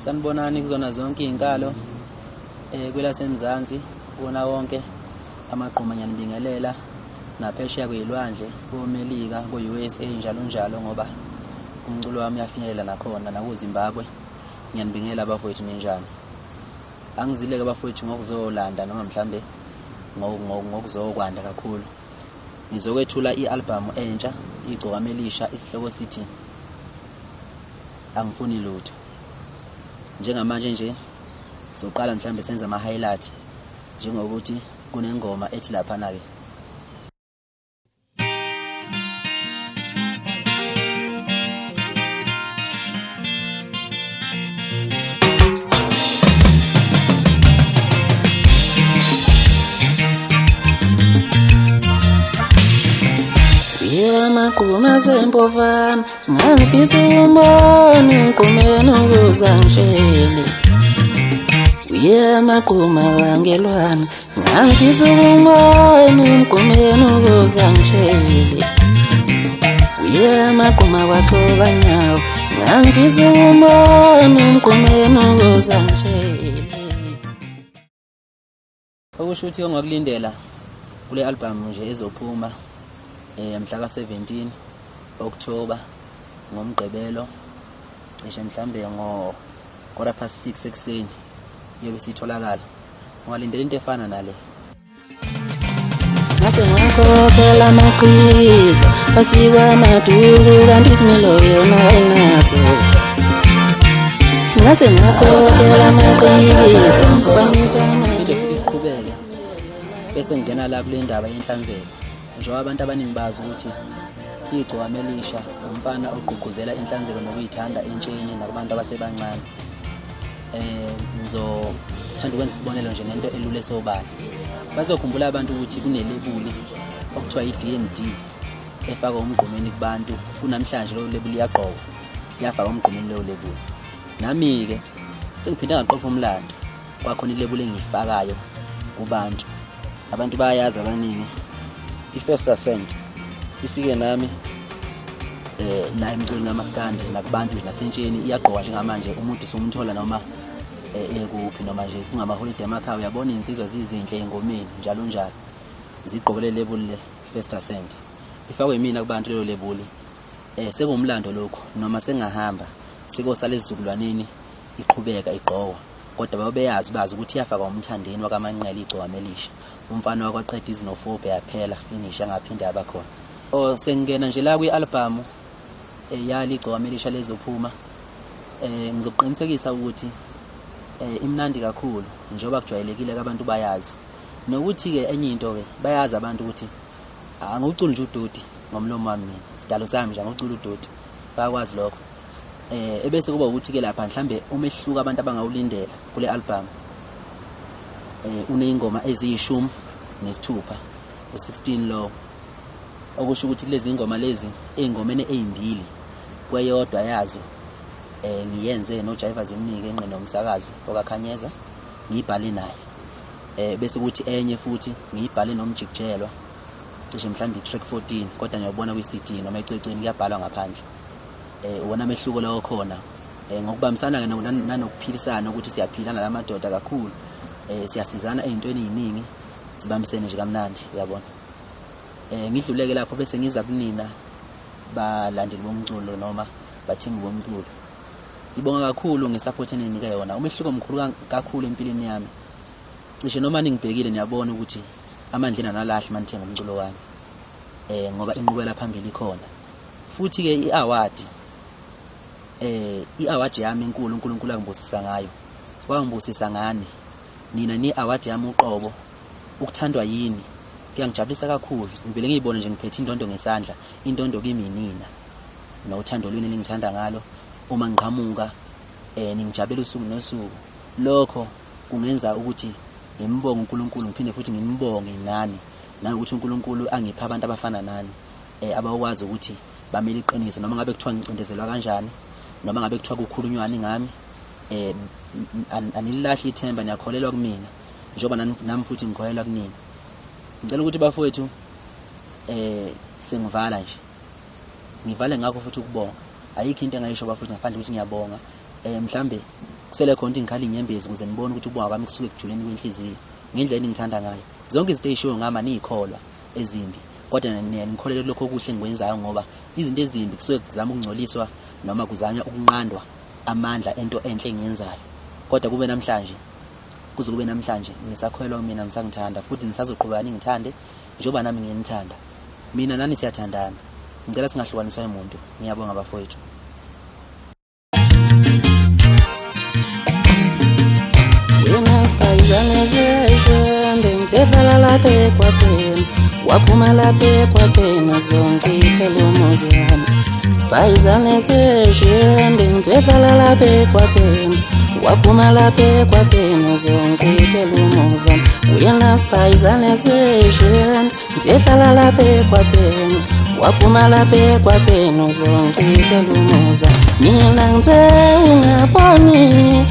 Sanibonani kuzona zonke izinkalo kwelasemzansi wona wonke amaqhuma ngiyanibingelela naphesheya kwezilwandle koMelika ko-USA njalo njalo ngoba umculo wami uyafinyelela nakhona nakuZimbabwe. Ngiyanibingelela bafowethu ninjani. Angizileke bafowethu ngokuzolanda noma mhlambe ngokuzokwanda kakhulu. Ngizokwethula i-album entsha igcokama elisha isihloko sithi Angifuni lutho. Njengamanje nje soqala mhlambe senza ama-highlight njengokuthi kunengoma ethi lapha na ke Makuma sempovana ngangifisa umbone ngiqumene ukuzangishele makuma wangelwana ngangifisa umbone ngiqumene ukuzangishele makuma kwaqhoba nyawo ngangifisa umbone ngiqumene ukuzangishele. Okusho ukuthi ongakulindela kule album nje ezophuma mhla ka-17 October ngomgqibelo cishe mhlambe ngo6:15 ekseni yobe sitholakala. Ungalindela into efana nale. Ngase ngakhokhela amaqhiza basikwa maduku kanti isimilo yona ayinaso. Ngase ngakhokhela amaqhiza baniswa maduku isiqhubeke bese ngena la kule ndaba yenhlanzeko. Njengoba abantu abaningi bazi ukuthi igcokama elisha umfana ogqugquzela inhlanzeko nokuyithanda entsheni nakubantu abasebancane. Ngizothanda ukwenza isibonelo nje ngento elule esobala. Bazokhumbula abantu ukuthi kunelebuli okuthiwa i-DMD efaka umgqumeni kubantu. Kunamhlanje lo lebuli yaqhoko yafaka umgqumeni lo lebuli. Nami ke sengiphinde ngaqopha umlando kwakhona ilebuli engiyifakayo kubantu. Abantu bayazi abaningi i-First Ascent ifike nami la emculweni kamaskandi nakubantu nasentsheni iyagqoka njengamanje umuntu somthola noma ekuphi noma nje kungama-holiday emakhaya uyabona insizwa zizinhle engomeni njalo njalo zigqokele lebuli le First Ascent ifakwe mina kubantu lelo lebuli. Sekumlando lokho noma sengahamba sikosala esizukulwaneni iqhubeka igqokwa kodwa babeyazi bazi ukuthi iyafaka umthandeni wakaManqele igcokama elisha. Umfana wakwaqeda izinofobe yaphela finish angaphinde abakhona. Sengena nje la kwi-album yali igcokama elisha lezophuma. Ngizoqinisekisa ukuthi imnandi kakhulu njengoba kujwayelekile abantu bayazi nokuthi ke enye into ke bayazi abantu ukuthi angikuculi nje udoti ngomlomo wami mina sidalo sami nje angikuculi udoti bayakwazi lokho. Ebese kuba ukuthi ke lapha mhlambe umehluko abantu abangawulindela kule album uneyingoma eziyishumi nesithupha u16 lo okusho ukuthi kulezi ingoma lezi ezingomene ezimbili kweyodwa yazo ngiyenze noJaiva Zimnike enqino umsakazi okaKhanyeza ngibhale naye. Bese ukuthi enye futhi ngiyibhale nomjikjelwa cishe mhlambe itrack 14 kodwa ngiyabona kwi-CD noma ecwecweni kuyabhalwa ngaphandle. Wona mehluko lawo khona ngokubambisana nanokuphilisana ukuthi siyaphilana lamadoda kakhulu. Siyasizana ezintweni eziningi sibambisene nje kamnandi uyabona. Ngidluleke lapho bese ngiza kunina balandeli bomculo noma bathengi bomculo. Ngibonga kakhulu ngesupport eninika yona. Umehluko omkhulu kakhulu empilweni yami. Cishe noma ningibhekile niyabona ukuthi amandla nalahla manithenga umculo wami. Ngoba inqubela phambili khona. Futhi ke i-award yami enkulu uNkulunkulu angibusisa ngayo. Wangibusisa ngani? Nina ni award yami uqobo ukuthandwa yini kuyangijabulisa kakhulu. Ngivele ngiyibone nje ngiphethe indondo ngesandla indondo kimi nina nothando lweni ningithanda ngalo. Uma ngiqhamuka ningijabulela usuku nosuku lokho kungenza ukuthi ngimbonge uNkulunkulu ngiphinde futhi ngimbonge nani ukuthi uNkulunkulu angipha abantu abafana nani abakwazi ukuthi bamele iqiniso noma ngabe kuthiwa ngicindezelwa kanjani noma ngabe kuthiwa kukhulunywani ngami. Anilahle ithemba niyakholelwa kumina njengoba nami futhi ngikholelwa kunina. Ngicela ukuthi bafowethu sengivala nje ngivale ngakho futhi ukubonga. Ayikho into engayisho bafowethu ngaphandle ukuthi ngiyabonga. Mhlambe kusele khona ukuthi ngikhali inyembezi ukuze nibone ukuthi ubunga kwami kusuke kujuleni kwenhliziyo ngendlela engithanda ngayo. Zonke izinto ezishiwo ngama niyikholwa ezimbi, kodwa ngikholelwa lokho okuhle engikwenzayo ngoba izinto ezimbi kusuke kuzama ukungcoliswa noma kuzanywa ukunqandwa amandla ento enhle engiyenzayo. Kodwa kube namhlanje ngisakholelwa mina ngisangithanda futhi nisazoqhubeka ngithande njengoba nami ngiyenithanda. Mina nani siyathandana. Ngicela singahlukaniswa umuntu. Ngiyabonga bafowethu. Wena sipayizane zeshende ngihlala lapha ekwapeni waphuma lapha ekwapeni zonke ithelemuzi yami. Sipayizane zeshende ngihlala lapha ekwapeni waphuma lapha ekwapeni zonke ithelemuzi yami. Wena sipayizane zeshende ngihlala lapha ekwapeni waphuma lapha ekwapeni zonke ithelemuzi yami. Mina ngithe ungafoni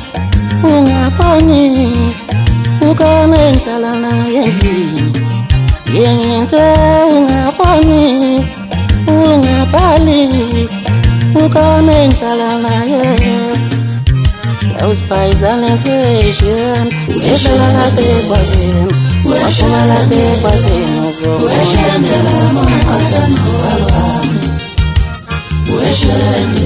ukama enhlala naye endlini yengithe ungafoni ungabhali ukama enhlala naye yawusipayizane zesheni ehlala lapha ekwapeni waphuma lapha ekwapeni zonke weshendela mahathano wami weshende